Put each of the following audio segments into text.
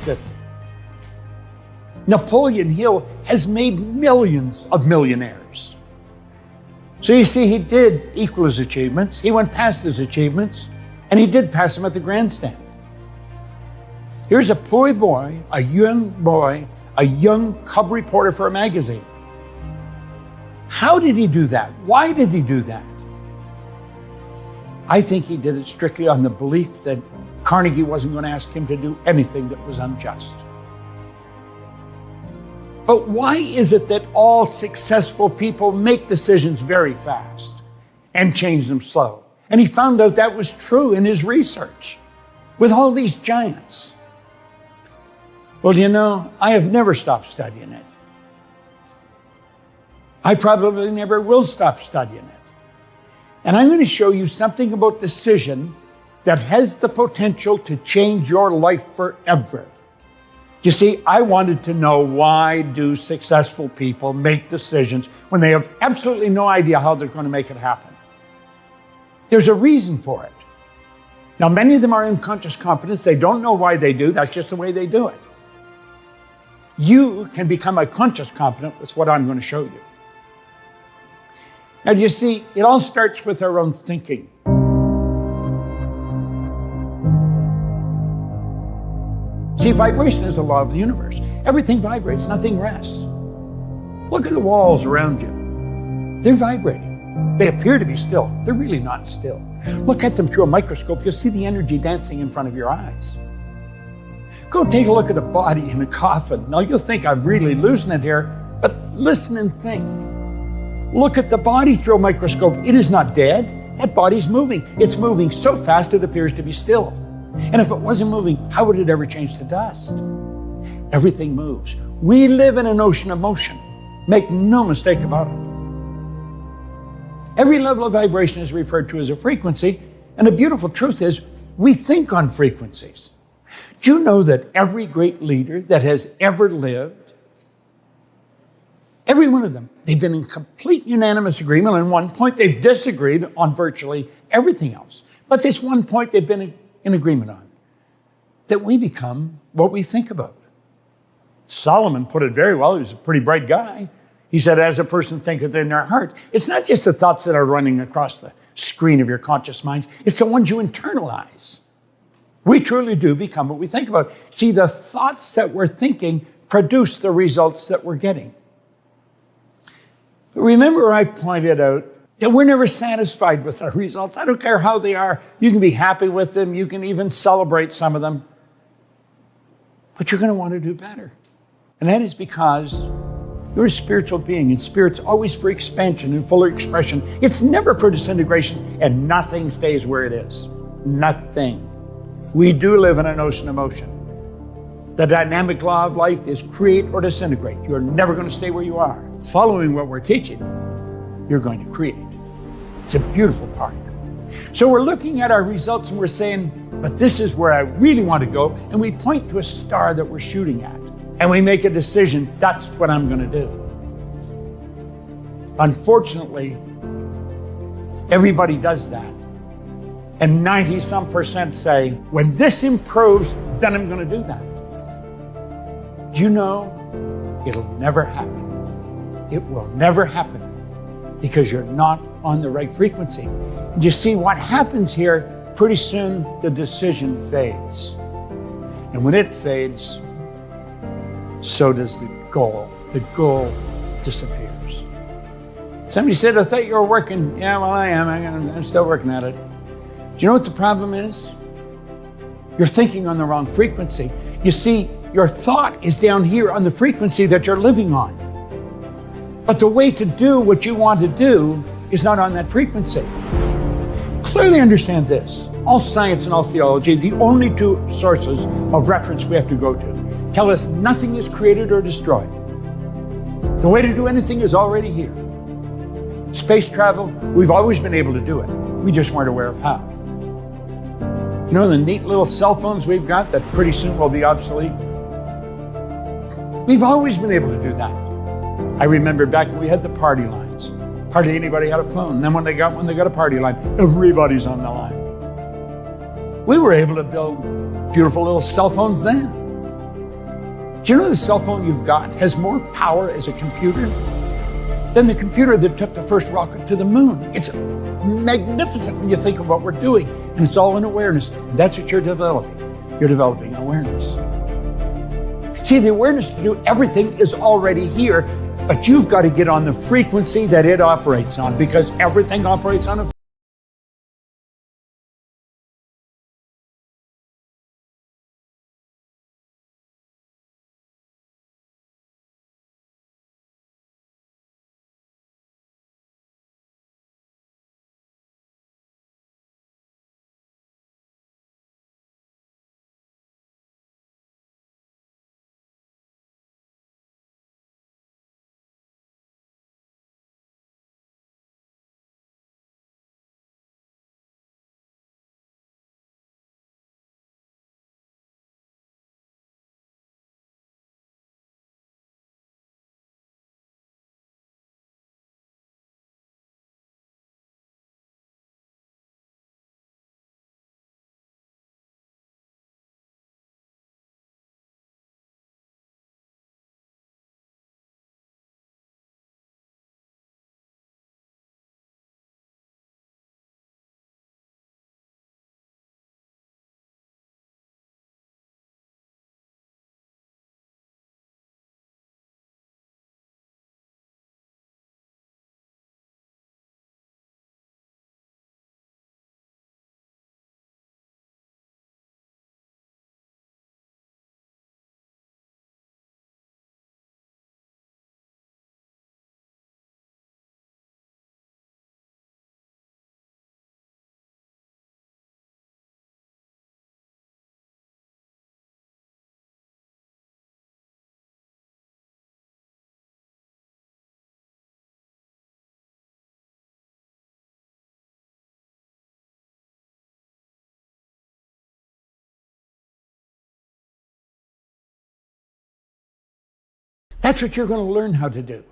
50. Napoleon Hill has made millions of millionaires. So you see, he did equal his achievements. He went past his achievements, and he did pass them at the grandstand. Here's a poor boy, a young cub reporter for a magazine. How did he do that? Why did he do that? I think he did it strictly on the belief that Carnegie wasn't going to ask him to do anything that was unjust. But why is it that all successful people make decisions very fast and change them slow? And he found out that was true in his research with all these giants. Well, you know, I have never stopped studying it. I probably never will stop studying it. And I'm going to show you something about decision that has the potential to change your life forever. You see, I wanted to know, why do successful people make decisions when they have absolutely no idea how they're going to make it happen? There's a reason for it. Now, many of them are unconscious competence. They don't know why they do. That's just the way they do it. You can become a conscious competent with what I'm going to show you. Now, do you see, it all starts with our own thinking. See, vibration is a law of the universe. Everything vibrates, nothing rests. Look at the walls around you. They're vibrating. They appear to be still. They're really not still. Look at them through a microscope. You'll see the energy dancing in front of your eyes. Go take a look at a body in a coffin. Now, you'll think I'm really losing it here, but listen and think. Look at the body through a microscope. It is not dead. That body's moving. It's moving so fast it appears to be still. And if it wasn't moving, how would it ever change to dust? Everything moves. We live in an ocean of motion. Make no mistake about it. Every level of vibration is referred to as a frequency, and the beautiful truth is we think on frequencies. Do you know that every great leader that has ever lived, every one of them, they've been in complete unanimous agreement on one point. They've disagreed on virtually everything else. But this one point they've been in agreement on, that we become what we think about. Solomon put it very well. He was a pretty bright guy. He said, as a person thinketh in their heart. It's not just the thoughts that are running across the screen of your conscious minds. It's the ones you internalize. We truly do become what we think about. See, the thoughts that we're thinking produce the results that we're getting. But remember, I pointed out that we're never satisfied with our results. I don't care how they are. You can be happy with them. You can even celebrate some of them. But you're going to want to do better. And that is because you're a spiritual being, and spirit's always for expansion and fuller expression. It's never for disintegration, and nothing stays where it is. Nothing. We do live in an ocean of motion. The dynamic law of life is create or disintegrate. You're never going to stay where you are. Following what we're teaching, you're going to create. It's a beautiful part. So we're looking at our results and we're saying, but this is where I really want to go. And we point to a star that we're shooting at. And we make a decision, that's what I'm going to do. Unfortunately, everybody does that. And 90-some% say, when this improves, then I'm going to do that. Do you know, it'll never happen. It will never happen because you're not on the right frequency. And you see what happens here, pretty soon the decision fades. And when it fades, so does the goal. The goal disappears. Somebody said, I thought you were working. Yeah, well, I am. I'm still working at it. Do you know what the problem is? You're thinking on the wrong frequency. You see, your thought is down here on the frequency that you're living on. But the way to do what you want to do is not on that frequency. Clearly understand this. All science and all theology, the only two sources of reference we have to go to, tell us nothing is created or destroyed. The way to do anything is already here. Space travel, we've always been able to do it. We just weren't aware of how. You know the neat little cell phones we've got that pretty soon will be obsolete? We've always been able to do that. I remember back when we had the party lines. Hardly anybody had a phone. And then when they got one, they got a party line. Everybody's on the line. We were able to build beautiful little cell phones then. Do you know the cell phone you've got has more power as a computer than the computer that took the first rocket to the moon? It's magnificent when you think of what we're doing, and it's all in awareness. And that's what you're developing. You're developing awareness. See, the awareness to do everything is already here, but you've got to get on the frequency that it operates on, because everything operates on a That's what you're going to learn how to do.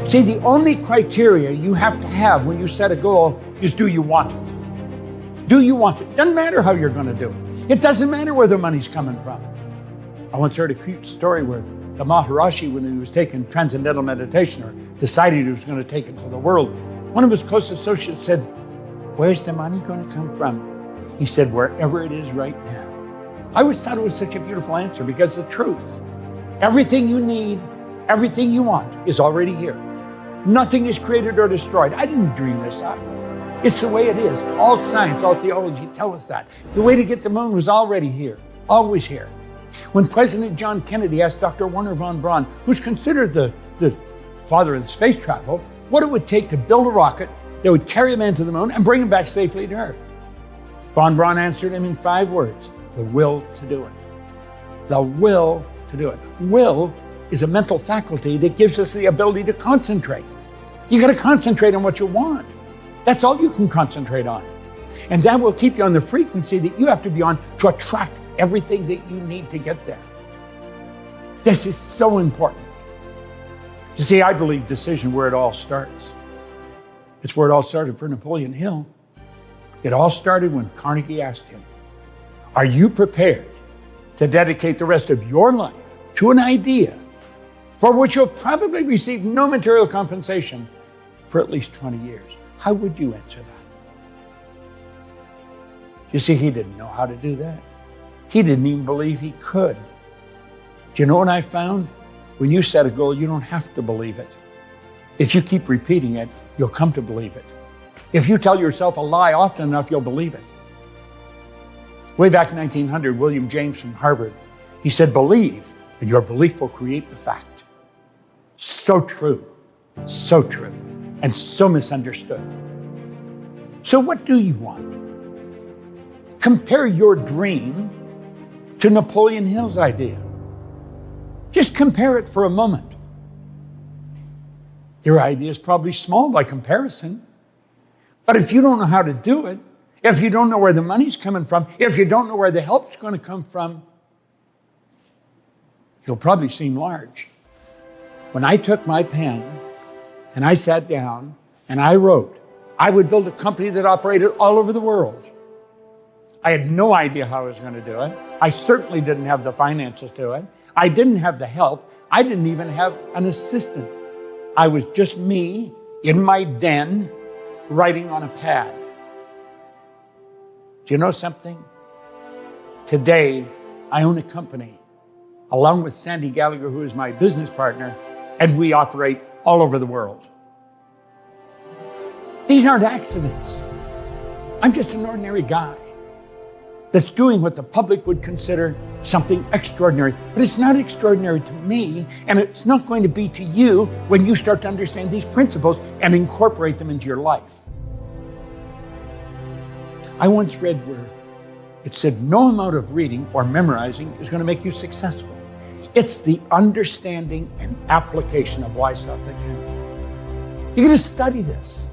See, the only criteria you have to have when you set a goal is, do you want it? Do you want it? Doesn't matter how you're going to do it. It doesn't matter where the money's coming from. I once heard a cute story where the Maharishi, when he was taking transcendental meditation, or decided he was going to take it to the world, one of his close associates said, "Where's the money going to come from?" He said, "Wherever it is right now." I always thought it was such a beautiful answer, because it's the truth. Everything you need, everything you want is already here. Nothing is created or destroyed. I didn't dream this up. It's the way it is. All science, all theology tell us that. The way to get to the moon was already here, always here. When President John Kennedy asked Dr. Wernher von Braun, who's considered the father of space travel, what it would take to build a rocket that would carry a man to the moon and bring him back safely to Earth, von Braun answered him in 5 words: the will to do it. The will to do it. Will is a mental faculty that gives us the ability to concentrate. You got to concentrate on what you want. That's all you can concentrate on. And that will keep you on the frequency that you have to be on to attract everything that you need to get there. This is so important. You see, I believe decision where it all starts. It's where it all started for Napoleon Hill. It all started when Carnegie asked him, "Are you prepared to dedicate the rest of your life to an idea for which you'll probably receive no material compensation for at least 20 years? How would you answer that?" You see, he didn't know how to do that. He didn't even believe he could. Do you know what I found? When you set a goal, you don't have to believe it. If you keep repeating it, you'll come to believe it. If you tell yourself a lie often enough, you'll believe it. Way back in 1900, William James from Harvard, he said, "Believe, and your belief will create the fact." So true, and so misunderstood. So what do you want? Compare your dream to Napoleon Hill's idea. Just compare it for a moment. Your idea is probably small by comparison, but if you don't know how to do it, if you don't know where the money's coming from, if you don't know where the help's going to come from, it'll probably seem large. When I took my pen and I sat down and I wrote, I would build a company that operated all over the world. I had no idea how I was going to do it. I certainly didn't have the finances to it. I didn't have the help. I didn't even have an assistant. I was just me in my den writing on a pad. Do you know something? Today, I own a company along with Sandy Gallagher, who is my business partner, and we operate all over the world. These aren't accidents. I'm just an ordinary guy that's doing what the public would consider something extraordinary. But it's not extraordinary to me, and it's not going to be to you when you start to understand these principles and incorporate them into your life. I once read where it said, no amount of reading or memorizing is going to make you successful. It's the understanding and application of wise thought that can. You're going to study this.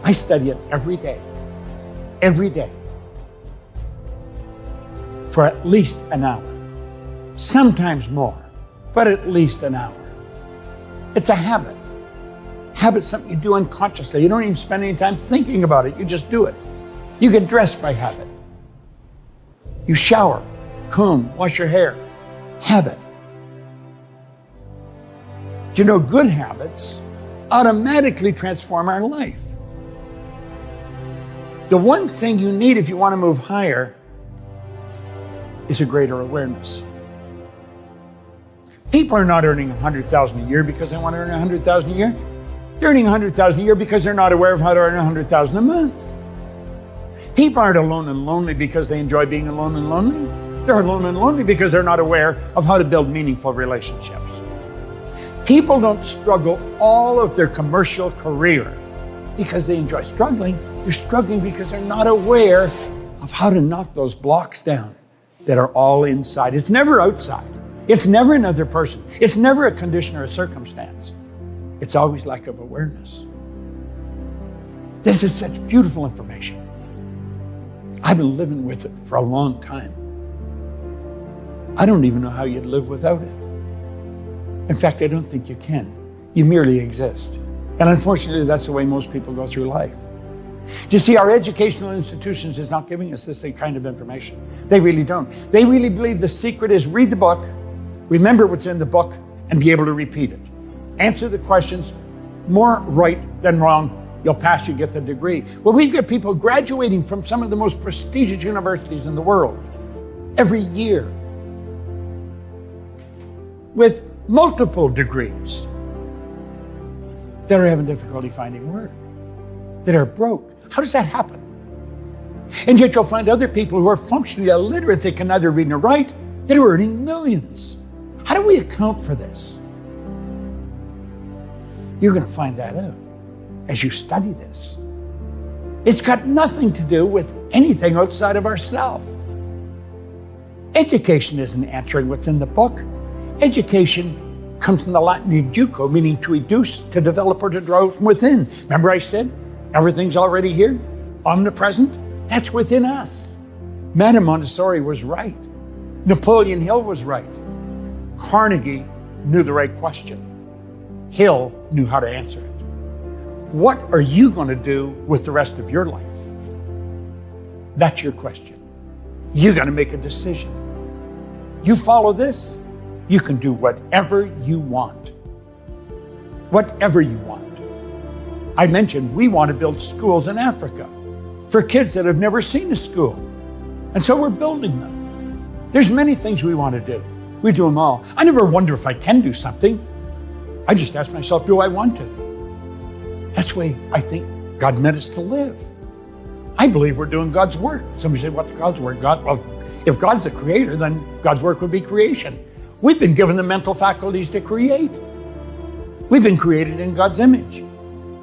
I study it every day. Every day. For at least an hour. Sometimes more, but at least an hour. It's a habit. Habit's something you do unconsciously. You don't even spend any time thinking about it. You just do it. You get dressed by habit. You shower, comb, wash your hair. Habit. Do you know good habits automatically transform our life? The one thing you need if you want to move higher is a greater awareness. People are not earning $100,000 a year because they want to earn $100,000 a year. They're earning $100,000 a year because they're not aware of how to earn $100,000 a month. People aren't alone and lonely because they enjoy being alone and lonely. They're alone and lonely because they're not aware of how to build meaningful relationships. People don't struggle all of their commercial career because they enjoy struggling. They're struggling because they're not aware of how to knock those blocks down that are all inside. It's never outside. It's never another person. It's never a condition or a circumstance. It's always lack of awareness. This is such beautiful information. I've been living with it for a long time. I don't even know how you'd live without it. In fact, I don't think you can. You merely exist. And unfortunately, that's the way most people go through life. Do you see, our educational institutions is not giving us this kind of information. They really don't. They really believe the secret is read the book, remember what's in the book, and be able to repeat it. Answer the questions, more right than wrong. You'll pass, you get the degree. Well, we've got people graduating from some of the most prestigious universities in the world every year with multiple degrees that are having difficulty finding work, that are broke. How does that happen? And yet you'll find other people who are functionally illiterate, they can neither read nor write, that are earning millions. How do we account for this? You're going to find that out as you study this. It's got nothing to do with anything outside of ourselves. Education isn't answering what's in the book. Education comes from the Latin educo, meaning to educe, to develop, or to draw from within. Remember I said, everything's already here, omnipresent? That's within us. Madame Montessori was right. Napoleon Hill was right. Carnegie knew the right question. Hill knew how to answer it. What are you going to do with the rest of your life? That's your question. You got to make a decision. You follow this, you can do whatever you want. Whatever you want. I mentioned we want to build schools in Africa for kids that have never seen a school. And so we're building them. There's many things we want to do. We do them all. I never wonder if I can do something. I just ask myself, do I want to? That's the way I think God meant us to live. I believe we're doing God's work. Somebody said, what's God's work? Well, if God's the creator, then God's work would be creation. We've been given the mental faculties to create. We've been created in God's image.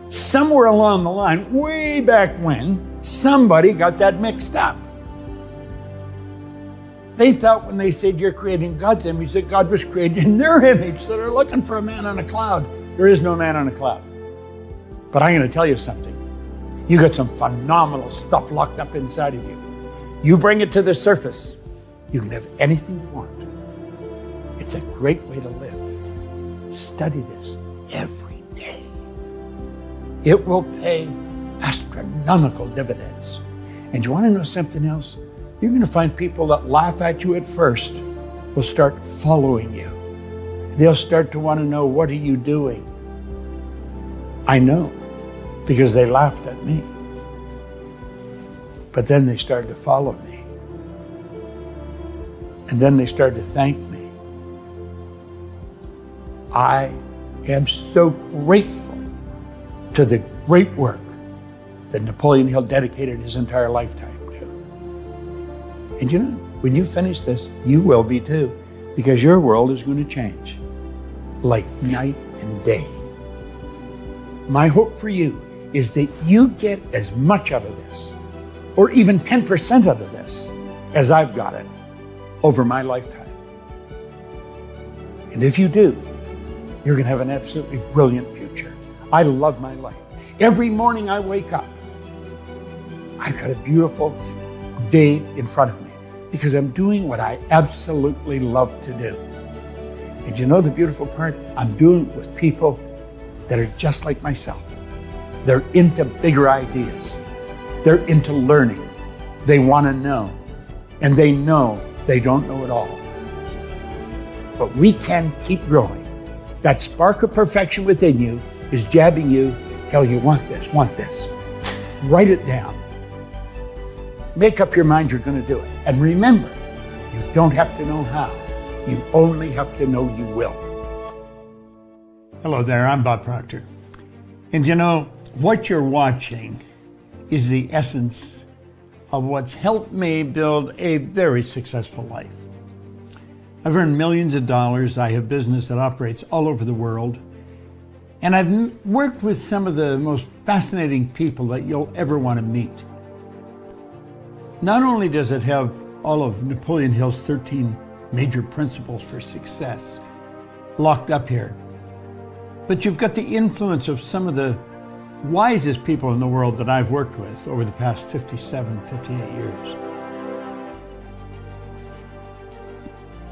Somewhere along the line, way back when, somebody got that mixed up. They thought when they said you're creating God's image, that God was created in their image. So they're looking for a man on a cloud. There is no man on a cloud. But I'm going to tell you something. You got some phenomenal stuff locked up inside of you. You bring it to the surface, you can have anything you want. It's a great way to live. Study this every day. It will pay astronomical dividends. And you want to know something else? You're going to find people that laugh at you at first will start following you. They'll start to want to know, what are you doing? I know, because they laughed at me. But then they started to follow me. And then they started to thank me. I am so grateful to the great work that Napoleon Hill dedicated his entire lifetime to. And you know, when you finish this, you will be too, because your world is going to change like night and day. My hope for you is that you get as much out of this, or even 10% out of this, as I've got it over my lifetime. And if you do, you're going to have an absolutely brilliant future. I love my life. Every morning I wake up, I've got a beautiful day in front of me because I'm doing what I absolutely love to do. And you know the beautiful part? I'm doing it with people that are just like myself. They're into bigger ideas. They're into learning. They want to know. And they know they don't know it all. But we can keep growing. That spark of perfection within you is jabbing you, tell you, want this. Write it down. Make up your mind you're going to do it. And remember, you don't have to know how. You only have to know you will. Hello there, I'm Bob Proctor. And you know, what you're watching is the essence of what's helped me build a very successful life. I've earned millions of dollars. I have business that operates all over the world. And I've worked with some of the most fascinating people that you'll ever want to meet. Not only does it have all of Napoleon Hill's 13 major principles for success locked up here, but you've got the influence of some of the wisest people in the world that I've worked with over the past 57, 58 years.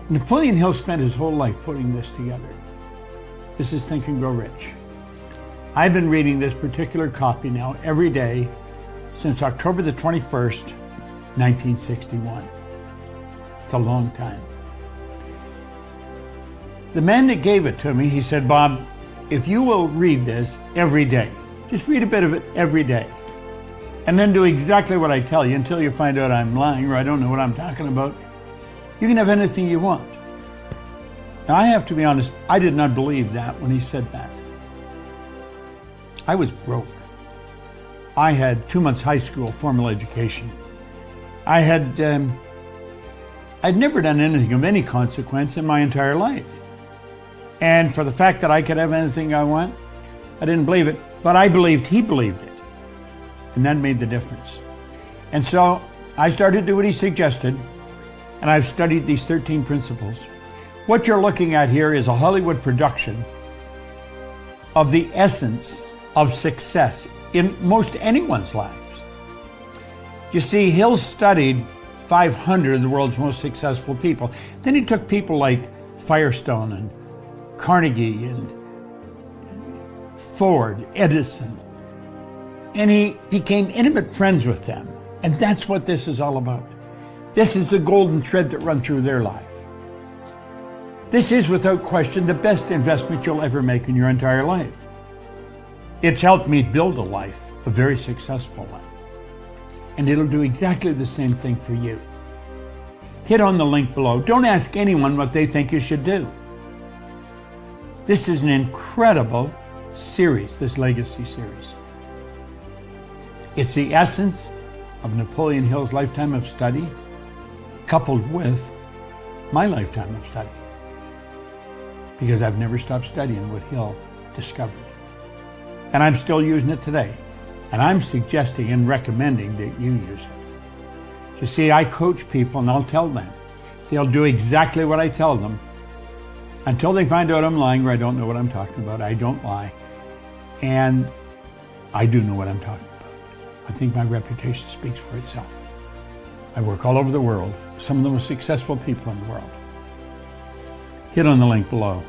Napoleon Hill spent his whole life putting this together. This is Think and Grow Rich. I've been reading this particular copy now every day since October the 21st, 1961. It's a long time. The man that gave it to me, he said, Bob, if you will read this every day, just read a bit of it every day, and then do exactly what I tell you until you find out I'm lying or I don't know what I'm talking about, you can have anything you want. Now, I have to be honest, I did not believe that when he said that. I was broke. I had 2 months high school formal education. I'd never done anything of any consequence in my entire life. And for the fact that I could have anything I want, I didn't believe it, but I believed he believed it. And that made the difference. And so I started to do what he suggested, and I've studied these 13 principles. What you're looking at here is a Hollywood production of the essence of success in most anyone's lives. You see, Hill studied 500 of the world's most successful people. Then he took people like Firestone and Carnegie and Ford, Edison, and he became intimate friends with them. And that's what this is all about. This is the golden thread that runs through their life. This is, without question, the best investment you'll ever make in your entire life. It's helped me build a life, a very successful life. And it'll do exactly the same thing for you. Hit on the link below. Don't ask anyone what they think you should do. This is an incredible series, this legacy series. It's the essence of Napoleon Hill's lifetime of study, coupled with my lifetime of study. Because I've never stopped studying what Hill discovered. And I'm still using it today. And I'm suggesting and recommending that you use it. You see, I coach people and I'll tell them. They'll do exactly what I tell them until they find out I'm lying or I don't know what I'm talking about. I don't lie. And I do know what I'm talking about. I think my reputation speaks for itself. I work all over the world, some of the most successful people in the world. Hit on the link below.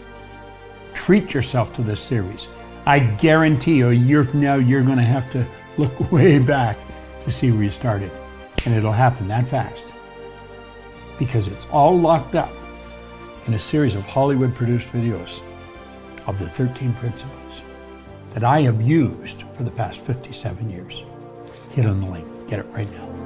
Treat yourself to this series. I guarantee you, a year from now, you're going to have to look way back to see where you started. And it'll happen that fast because it's all locked up in a series of Hollywood-produced videos of the 13 principles that I have used for the past 57 years. Hit on the link. Get it right now.